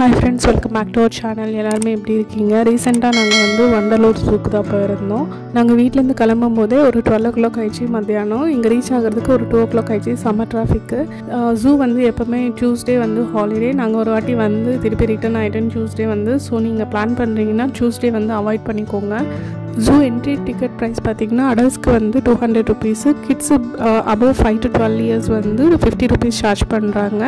Hi friends, welcome back to our channel. எல்லாரும் எப்படி இருக்கீங்க? ரீசெண்டா நாங்க வந்து வண்டலூர் ஜூக்கு தான் போயிருந்தோம். நாங்க வீட்ல இருந்து கிளம்பும்போதே ஒரு 12 o'clock ஆயிடுச்சு மத்தியானம். இங்க ரீச் ஆகிறதுக்கு ஒரு 2 o'clock ஆயிடுச்சு. Summer traffic. ஜூ வந்து எப்பவுமே டியூஸ்டே வந்து ஹாலிடே. நாங்க ஒரு வாட்டி வந்து திருப்பி ரிட்டர்ன் ஆயிட்டோம் டியூஸ்டே வந்து. ஸோ நீங்க பிளான் பண்றீங்கன்னா டியூஸ்டே வந்து அவாய்ட் பண்ணிக்கோங்க. ஜூ என்ட்ரி டிக்கெட் ப்ரைஸ் பார்த்தீங்கன்னா அடல்ட்ஸ்க்கு வந்து 200 rupees, kids above 5 to 12 years வந்து 50 rupees சார்ஜ் பண்ணுறாங்க.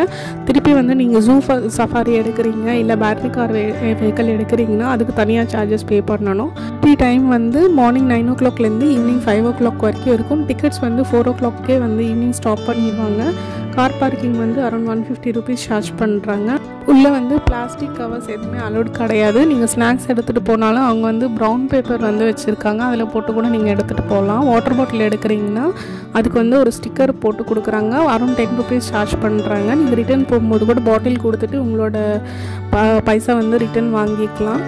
திருப்பி வந்து நீங்கள் ஜூ சஃபாரி எடுக்கிறீங்க இல்லை பேட்டரி கார் வெஹிக்கல் எடுக்கிறீங்கன்னா அதுக்கு தனியாக சார்ஜஸ் பே பண்ணணும். டைம் வந்து மார்னிங் 9 o'clockலேருந்து ஈவினிங் 5 o'clock வரைக்கும் இருக்கும். டிக்கெட்ஸ் வந்து 4 o'clockே வந்து ஈவினிங் ஸ்டாப் பண்ணிடுவாங்க. கார் பார்க்கிங் வந்து அரௌண்ட் 150 rupees சார்ஜ் பண்ணுறாங்க. உள்ளே வந்து பிளாஸ்டிக் கவர்ஸ் எதுவுமே அலோட் கிடையாது. நீங்கள் ஸ்நாக்ஸ் எடுத்துகிட்டு போனாலும் அவங்க வந்து ப்ரௌன் பேப்பர் வந்து வச்சுருக்காங்க, அதில் போட்டு கூட நீங்கள் எடுத்துகிட்டு போகலாம். வாட்டர் பாட்டில் எடுக்கிறீங்கன்னா அதுக்கு வந்து ஒரு ஸ்டிக்கர் போட்டு கொடுக்குறாங்க. அரௌண்ட் 10 rupees சார்ஜ் பண்ணுறாங்க. நீங்கள் ரிட்டர்ன் போகும்போது கூட பாட்டில் கொடுத்துட்டு உங்களோட பைசா வந்து ரிட்டர்ன் வாங்கிக்கலாம்.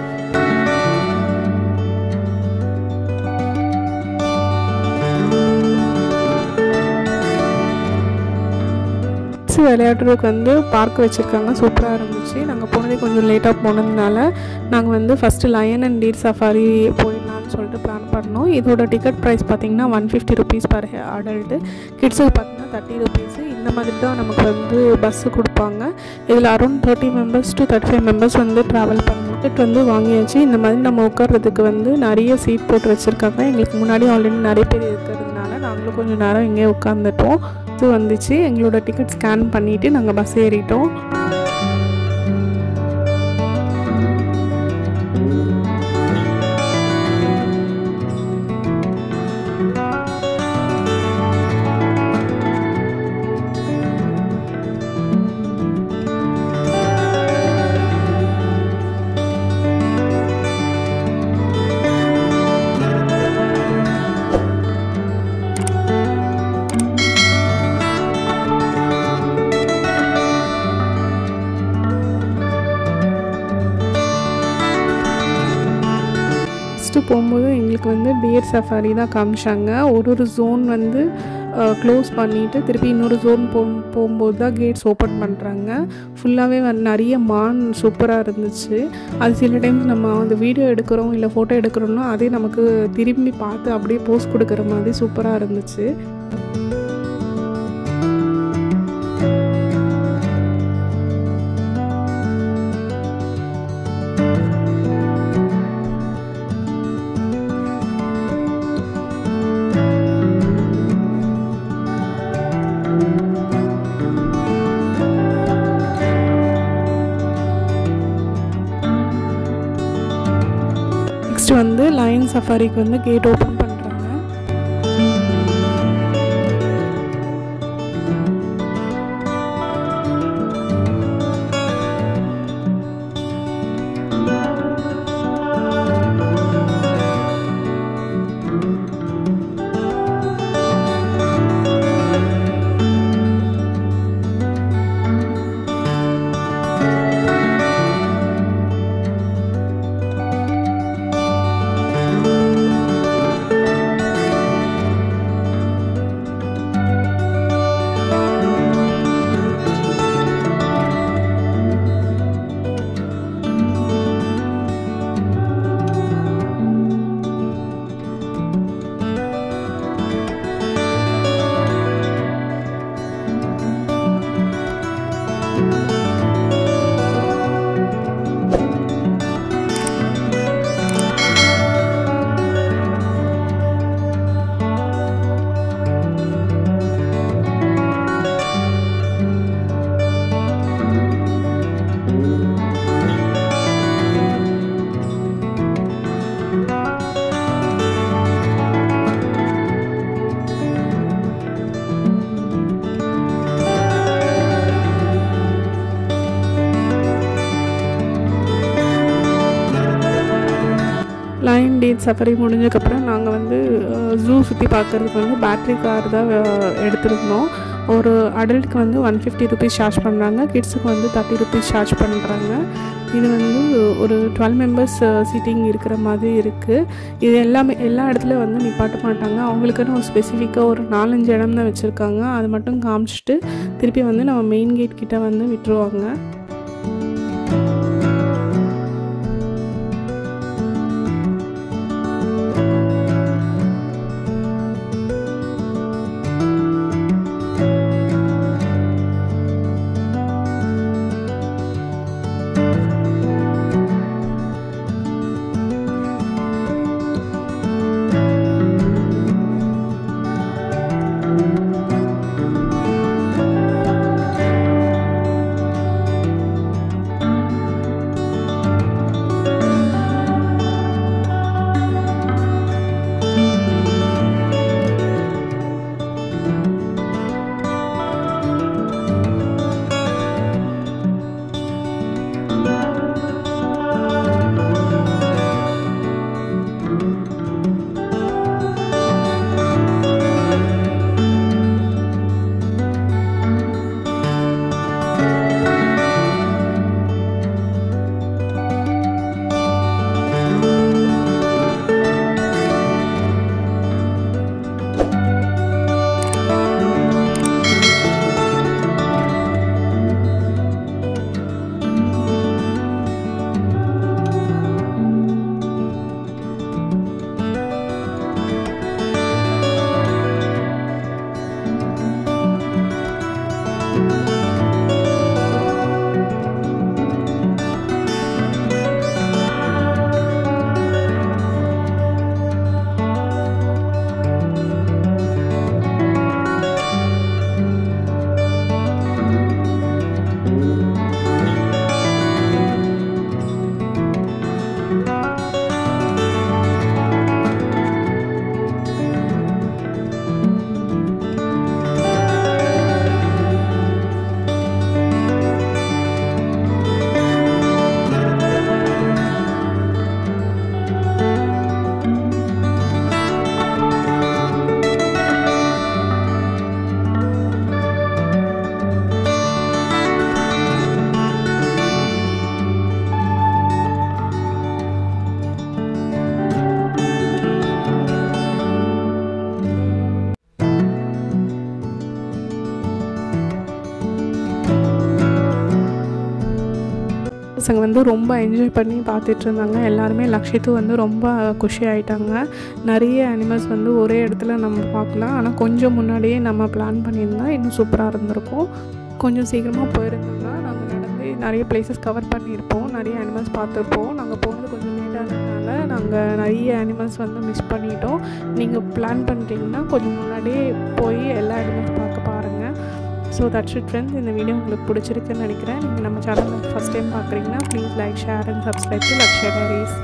விளையாடுறதுக்கு வந்து பார்க் வச்சுருக்காங்க, சூப்பராக இருந்துச்சு. நாங்கள் போனதே கொஞ்சம் லேட்டாக போனதுனால நாங்கள் வந்து first line and deer safari போயிடலான்னு சொல்லிட்டு பிளான் பண்ணோம். இதோட டிக்கெட் ப்ரைஸ் பார்த்திங்கன்னா 150 rupees பர் அடல்ட்டு. கிட்ஸுக்கு பார்த்திங்கன்னா 30 rupees. இந்த மாதிரி தான் நமக்கு வந்து பஸ்ஸு கொடுப்பாங்க. இதில் அரௌண்ட் 30 members to 35 members வந்து ட்ராவல் பண்ணோம். டிக்கெட் வந்து வாங்கியாச்சு. இந்த மாதிரி நம்ம உட்கார்றதுக்கு வந்து நிறைய சீட் போட்டு வச்சுருக்காங்க. எங்களுக்கு முன்னாடி ஆல்ரெடி நிறைய பேர் இருக்கிறதுனால நாங்களும் கொஞ்சம் நேரம் இங்கே உட்காந்துட்டோம். வந்துச்சு. எங்களோட டிக்கெட் ஸ்கேன் பண்ணிவிட்டு நாங்கள் பஸ் ஏறிட்டோம். போகும்போது எங்களுக்கு வந்து டியர் சஃபாரி தான் காமிச்சாங்க. ஒரு ஜோன் வந்து க்ளோஸ் பண்ணிவிட்டு திருப்பி இன்னொரு ஜோன் போகும்போது தான் கேட்ஸ் ஓப்பன் பண்ணுறாங்க. ஃபுல்லாகவே வந்து நிறைய மான் சூப்பராக இருந்துச்சு. அது சில டைம்ஸ் நம்ம அந்த வீடியோ எடுக்கிறோம் இல்லை ஃபோட்டோ எடுக்கிறோம்னா அதே நமக்கு திரும்பி பார்த்து அப்படியே போஸ்ட் கொடுக்குற மாதிரி சூப்பராக இருந்துச்சு. வந்து லயன் சஃபாரிக்கு வந்து கேட் ஓப்பன் பண்ணுறாங்க. லயன் டீர் சஃபாரி முடிஞ்சதுக்கப்புறம் நாங்கள் வந்து ஜூ சுற்றி பார்க்குறதுக்கு வந்து பேட்ரி கார் தான் எடுத்துருந்தோம். ஒரு அடல்ட்டுக்கு வந்து 150 rupees சார்ஜ் பண்ணுறாங்க, கிட்ஸுக்கு வந்து 30 rupees சார்ஜ் பண்ணுறாங்க. இது வந்து ஒரு 12 members சீட்டிங் இருக்கிற மாதிரி இருக்குது. இது எல்லா இடத்துலையும் வந்து நிப்பாட்ட மாட்டாங்க. அவங்களுக்குன்னு ஒரு ஸ்பெசிஃபிக்காக ஒரு 4-5 இடம் தான் வச்சுருக்காங்க. அது மட்டும் காமிச்சிட்டு திருப்பி வந்து நம்ம மெயின் கேட் கிட்டே வந்து விட்டுருவாங்க. பசங்க வந்து ரொம்ப என்ஜாய் பண்ணி பார்த்துட்டு இருந்தாங்க. எல்லாருமே லக்ஷித்து வந்து ரொம்ப குஷி ஆகிட்டாங்க. நிறைய அனிமல்ஸ் வந்து ஒரே இடத்துல நம்ம பார்க்கலாம். ஆனால் கொஞ்சம் முன்னாடியே நம்ம பிளான் பண்ணியிருந்தா இன்னும் சூப்பராக இருந்திருக்கும். கொஞ்சம் சீக்கிரமாக போயிருந்தோம்னா நாங்கள் நடந்து நிறைய பிளேசஸ் கவர் பண்ணியிருப்போம், நிறைய அனிமல்ஸ் பார்த்துருப்போம். நாங்கள் போனது கொஞ்சம் லேட்டானதுனால நாங்கள் நிறைய அனிமல்ஸ் வந்து மிஸ் பண்ணிட்டோம். நீங்கள் பிளான் பண்ணுறீங்கன்னா கொஞ்சம் முன்னாடியே போய் எல்லா அனிமல்ஸ் பார்க்க பாருங்கள். So that's it friends. இந்த வீடியோ உங்களுக்கு பிடிச்சிருக்குன்னு நினைக்கிறேன். நீங்கள் நம்ம சேனலில் ஃபஸ்ட் டைம் பார்க்குறீங்கன்னா please like, share and subscribe to Lakshya diaries.